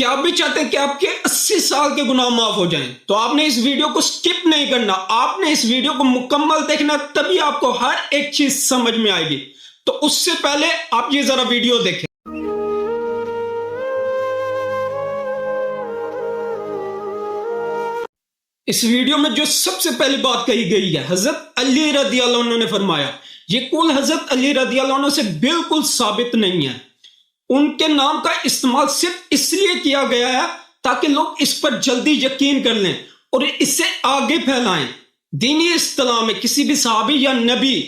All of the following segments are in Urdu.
کیا آپ بھی چاہتے ہیں کہ آپ کے 80 سال کے گناہ معاف ہو جائیں؟ تو آپ نے اس ویڈیو کو سکپ نہیں کرنا، آپ نے اس ویڈیو کو مکمل دیکھنا، تبھی آپ کو ہر ایک چیز سمجھ میں آئے گی۔ تو اس سے پہلے آپ یہ ذرا ویڈیو دیکھیں۔ اس ویڈیو میں جو سب سے پہلی بات کہی گئی ہے، حضرت علی رضی اللہ عنہ نے فرمایا، یہ قول حضرت علی رضی اللہ عنہ سے بالکل ثابت نہیں ہے۔ ان کے نام کا استعمال صرف اس لیے کیا گیا ہے تاکہ لوگ اس پر جلدی یقین کر لیں اور اسے آگے پھیلائیں۔ دینی اصطلاح میں کسی بھی صحابی یا نبی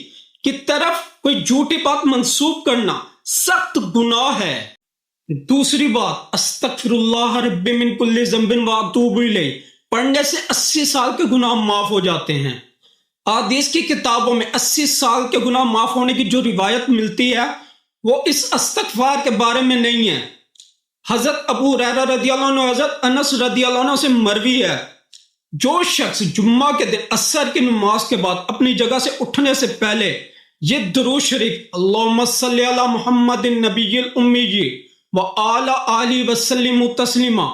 کی طرف کوئی جھوٹی بات منسوب کرنا سخت گناہ ہے۔ دوسری بات، استغفر اللہ رب من کل ذنب واتوب الیہ پڑھنے سے 80 سال کے گناہ معاف ہو جاتے ہیں۔ احادیث کی کتابوں میں 80 سال کے گناہ معاف ہونے کی جو روایت ملتی ہے وہ اس استغفار کے بارے میں نہیں ہے۔ حضرت ابو ہریرہ رضی اللہ عنہ، حضرت انس رضی اللہ عنہ سے مروی ہے، جو شخص جمعہ کے دن عصر کی نماز کے بعد اپنی جگہ سے اٹھنے سے پہلے یہ درود شریف اللہم صلی علی محمد النبی الامی وعلی آلہ وسلم تسلیما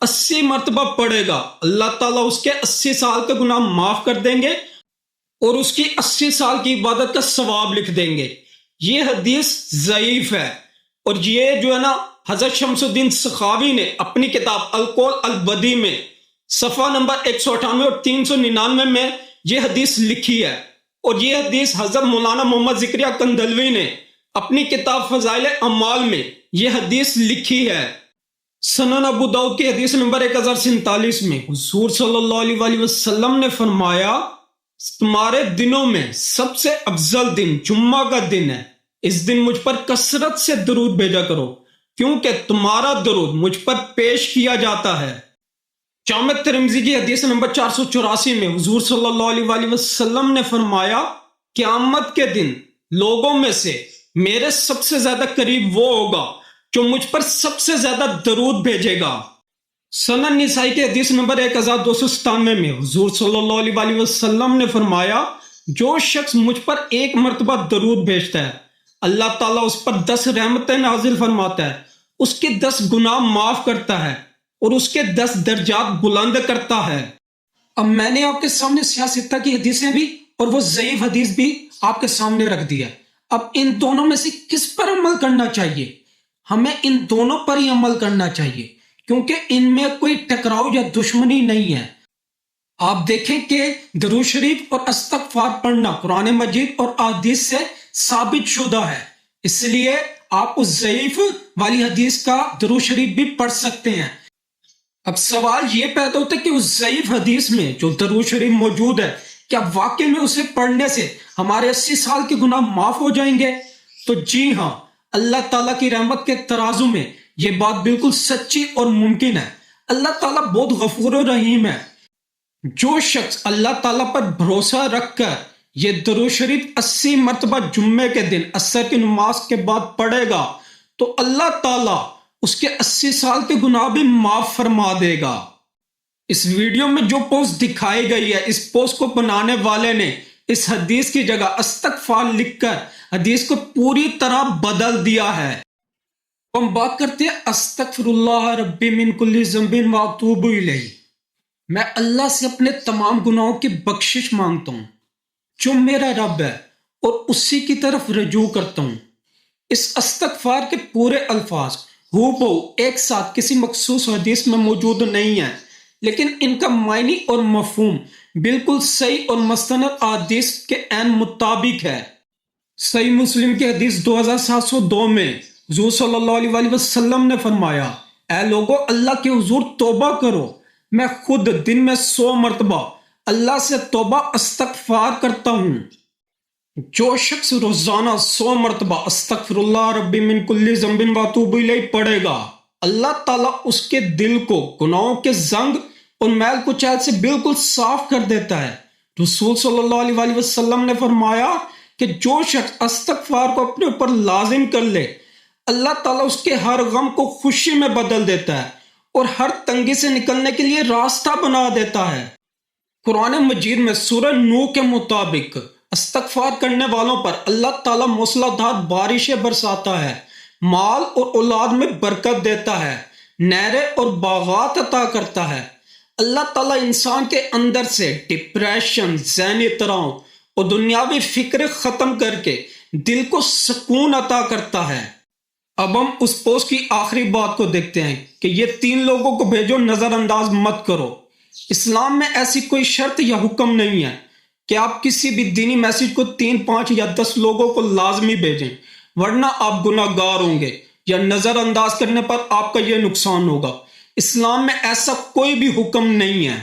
80 مرتبہ پڑھے گا، اللہ تعالیٰ اس کے 80 سال کے گناہ معاف کر دیں گے اور اس کی 80 سال کی عبادت کا ثواب لکھ دیں گے۔ یہ حدیث ضعیف ہے، اور یہ جو ہے نا حضرت شمس الدین سخاوی نے اپنی کتاب القول البدی میں صفحہ نمبر 198 اور 399 میں یہ حدیث لکھی ہے، اور یہ حدیث حضرت مولانا محمد ذکریہ کندھلوی نے اپنی کتاب فضائل اعمال میں یہ حدیث لکھی ہے۔ سنن ابو داؤد کی حدیث نمبر 1047 میں حضور صلی اللہ علیہ وآلہ وسلم نے فرمایا، تمہارے دنوں میں سب سے افضل دن جمعہ کا دن ہے، اس دن مجھ پر کثرت سے درود بھیجا کرو کیونکہ تمہارا درود مجھ پر پیش کیا جاتا ہے۔ جامع ترمذی کی حدیث نمبر 484 میں حضور صلی اللہ علیہ وآلہ وسلم نے فرمایا، قیامت کے دن لوگوں میں سے میرے سب سے زیادہ قریب وہ ہوگا جو مجھ پر سب سے زیادہ درود بھیجے گا۔ سنن نسائی کی حدیث نمبر 1297 میں حضور صلی اللہ علیہ وآلہ وسلم نے فرمایا، جو شخص مجھ پر ایک مرتبہ درود بھیجتا ہے اللہ تعالیٰ اس پر 10 رحمتیں نازل فرماتا ہے، اس کے 10 گناہ معاف کرتا ہے اور اس کے 10 درجات بلند کرتا ہے۔ اب میں نے آپ کے سامنے سیاستہ کی حدیثیں بھی اور وہ ضعیف حدیث بھی آپ کے سامنے رکھ دیا۔ اب ان دونوں میں سے کس پر عمل کرنا چاہیے؟ ہمیں ان دونوں پر ہی عمل کرنا چاہیے، کیونکہ ان میں کوئی ٹکراؤ یا دشمنی نہیں ہے۔ آپ دیکھیں کہ درود شریف اور استغفار پڑھنا قرآن مجید اور احادیث سے ثابت شدہ ہے، اس لیے آپ اس ضعیف والی حدیث کا درود شریف بھی پڑھ سکتے ہیں۔ اب سوال یہ پیدا ہوتا ہے کہ اس ضعیف حدیث میں جو درود شریف موجود ہے، کیا واقعی میں اسے پڑھنے سے ہمارے 80 سال کے گناہ معاف ہو جائیں گے؟ تو جی ہاں، اللہ تعالیٰ کی رحمت کے ترازو میں یہ بات بالکل سچی اور ممکن ہے۔ اللہ تعالیٰ بہت غفور و رحیم ہے۔ جو شخص اللہ تعالیٰ پر بھروسہ رکھ کر یہ درود شریف 80 مرتبہ جمعے کے دن عصر کی نماز کے بعد پڑھے گا تو اللہ تعالیٰ اس کے 80 سال کے گناہ بھی معاف فرما دے گا۔ اس ویڈیو میں جو پوسٹ دکھائی گئی ہے، اس پوسٹ کو بنانے والے نے اس حدیث کی جگہ استغفار لکھ کر حدیث کو پوری طرح بدل دیا ہے۔ ہم بات کرتے ہیں استغفر اللہ ربی من کل ذنب واتوب الیہ، میں اللہ سے اپنے تمام گناہوں کی بخشش مانگتا ہوں جو میرا رب ہے اور اسی کی طرف رجوع کرتا ہوں۔ اس استغفار کے پورے الفاظ ہو بہو ایک ساتھ کسی مخصوص حدیث میں موجود نہیں ہیں، لیکن ان کا معنی اور مفہوم بالکل صحیح اور مستند احادیث کے عین مطابق ہے۔ صحیح مسلم کی حدیث 2702 میں حضور صلی اللہ علیہ وآلہ وسلم نے فرمایا، اے لوگو اللہ کے حضور توبہ کرو، میں خود دن میں 100 مرتبہ اللہ سے توبہ استغفار کرتا ہوں۔ جو شخص روزانہ 100 مرتبہ استغفر اللہ ربی من کل ذنب واتوب الیہ پڑھے گا، اللہ تعالیٰ اس کے دل کو گناہوں کے زنگ اور میل کچیل سے بالکل صاف کر دیتا ہے۔ رسول صلی اللہ علیہ وآلہ وسلم نے فرمایا کہ جو شخص استغفار کو اپنے اوپر لازم کر لے، اللہ تعالیٰ اس کے ہر غم کو خوشی میں بدل دیتا ہے اور ہر تنگی سے نکلنے کے لیے راستہ بنا دیتا ہے۔ قرآن مجید میں سورہ نوح کے مطابق استغفار کرنے والوں پر اللہ تعالیٰ موسلا دھار بارشیں برساتا ہے، مال اور اولاد میں برکت دیتا ہے، نہریں اور باغات عطا کرتا ہے۔ اللہ تعالیٰ انسان کے اندر سے ڈپریشن، ذہنی تناؤ اور دنیاوی فکر ختم کر کے دل کو سکون عطا کرتا ہے۔ اب ہم اس پوسٹ کی آخری بات کو دیکھتے ہیں کہ یہ 3 لوگوں کو بھیجو، نظر انداز مت کرو۔ اسلام میں ایسی کوئی شرط یا حکم نہیں ہے کہ آپ کسی بھی دینی میسج کو 3، 5 یا 10 لوگوں کو لازمی بھیجیں، ورنہ آپ گناہ گار ہوں گے یا نظر انداز کرنے پر آپ کا یہ نقصان ہوگا۔ اسلام میں ایسا کوئی بھی حکم نہیں ہے۔